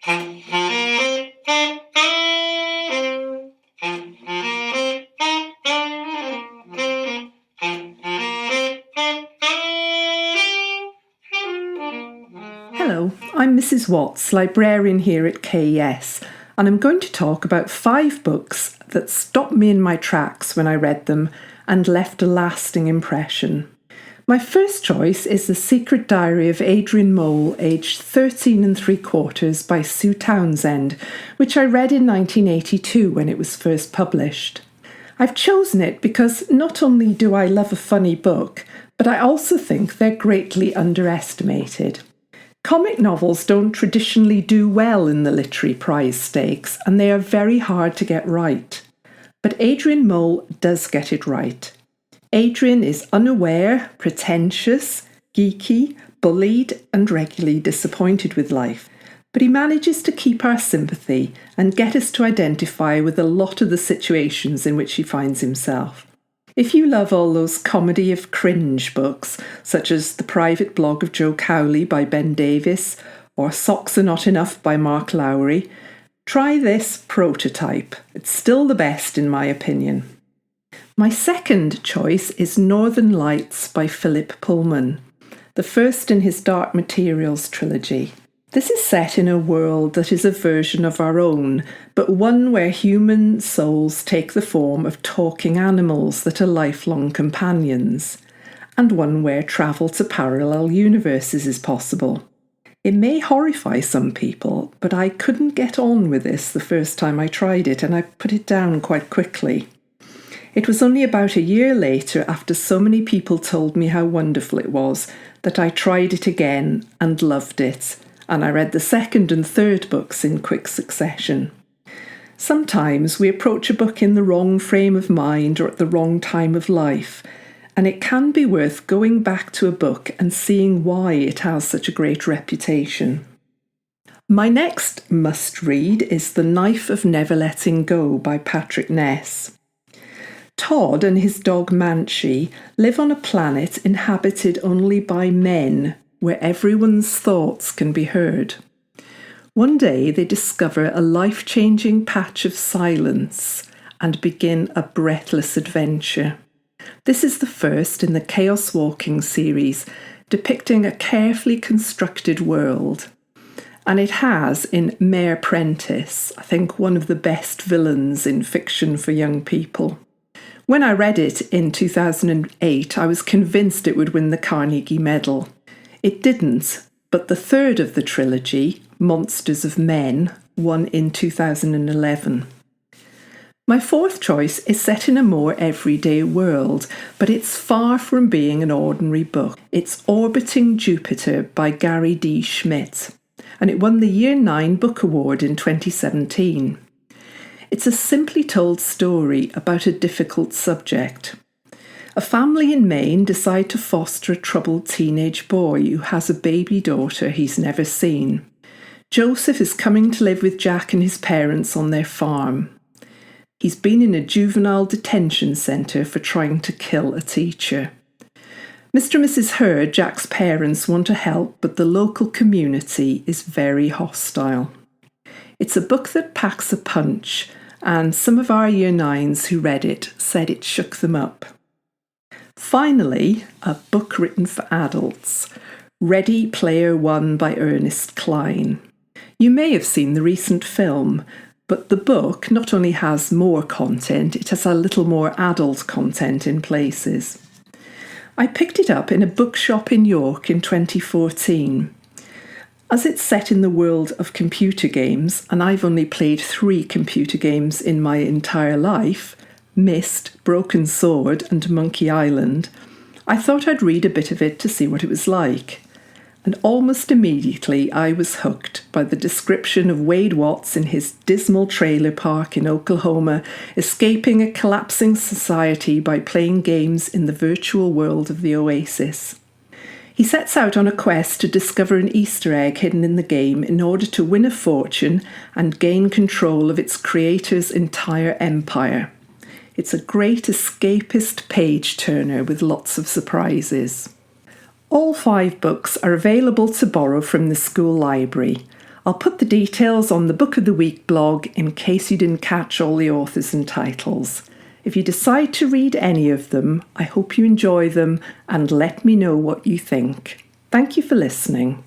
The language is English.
Hello, I'm Mrs. Watts, librarian here at KES, and I'm going to talk about 5 books that stopped me in my tracks when I read them and left a lasting impression. My first choice is The Secret Diary of Adrian Mole, aged 13 3/4 by Sue Townsend, which I read in 1982 when it was first published. I've chosen it because not only do I love a funny book, but I also think they're greatly underestimated. Comic novels don't traditionally do well in the literary prize stakes, and they are very hard to get right. But Adrian Mole does get it right. Adrian is unaware, pretentious, geeky, bullied, and regularly disappointed with life. But he manages to keep our sympathy and get us to identify with a lot of the situations in which he finds himself. If you love all those comedy of cringe books, such as The Private Blog of Joe Cowley by Ben Davis or Socks Are Not Enough by Mark Lowry, try this prototype. It's still the best in my opinion. My second choice is Northern Lights by Philip Pullman, the first in his Dark Materials trilogy. This is set in a world that is a version of our own, but one where human souls take the form of talking animals that are lifelong companions, and one where travel to parallel universes is possible. It may horrify some people, but I couldn't get on with this the first time I tried it, and I put it down quite quickly. It was only about a year later, after so many people told me how wonderful it was, that I tried it again and loved it. And I read the second and third books in quick succession. Sometimes we approach a book in the wrong frame of mind or at the wrong time of life, and it can be worth going back to a book and seeing why it has such a great reputation. My next must-read is The Knife of Never Letting Go by Patrick Ness. Todd and his dog Manchi live on a planet inhabited only by men, where everyone's thoughts can be heard. One day they discover a life-changing patch of silence and begin a breathless adventure. This is the first in the Chaos Walking series, depicting a carefully constructed world. And it has, in Mayor Prentice, I think one of the best villains in fiction for young people. When I read it in 2008, I was convinced it would win the Carnegie Medal. It didn't, but the third of the trilogy, Monsters of Men, won in 2011. My fourth choice is set in a more everyday world, but it's far from being an ordinary book. It's Orbiting Jupiter by Gary D. Schmidt, and it won the Year 9 Book Award in 2017. It's a simply told story about a difficult subject. A family in Maine decide to foster a troubled teenage boy who has a baby daughter he's never seen. Joseph is coming to live with Jack and his parents on their farm. He's been in a juvenile detention centre for trying to kill a teacher. Mr. and Mrs. Hurd, Jack's parents, want to help, but the local community is very hostile. It's a book that packs a punch, and some of our Year 9s who read it said it shook them up. Finally, a book written for adults, Ready Player One by Ernest Cline. You may have seen the recent film, but the book not only has more content, it has a little more adult content in places. I picked it up in a bookshop in York in 2014. As it's set in the world of computer games, and I've only played 3 computer games in my entire life, Myst, Broken Sword and Monkey Island, I thought I'd read a bit of it to see what it was like. And almost immediately I was hooked by the description of Wade Watts in his dismal trailer park in Oklahoma, escaping a collapsing society by playing games in the virtual world of the Oasis. He sets out on a quest to discover an Easter egg hidden in the game in order to win a fortune and gain control of its creator's entire empire. It's a great escapist page-turner with lots of surprises. All 5 books are available to borrow from the school library. I'll put the details on the Book of the Week blog in case you didn't catch all the authors and titles. If you decide to read any of them, I hope you enjoy them and let me know what you think. Thank you for listening.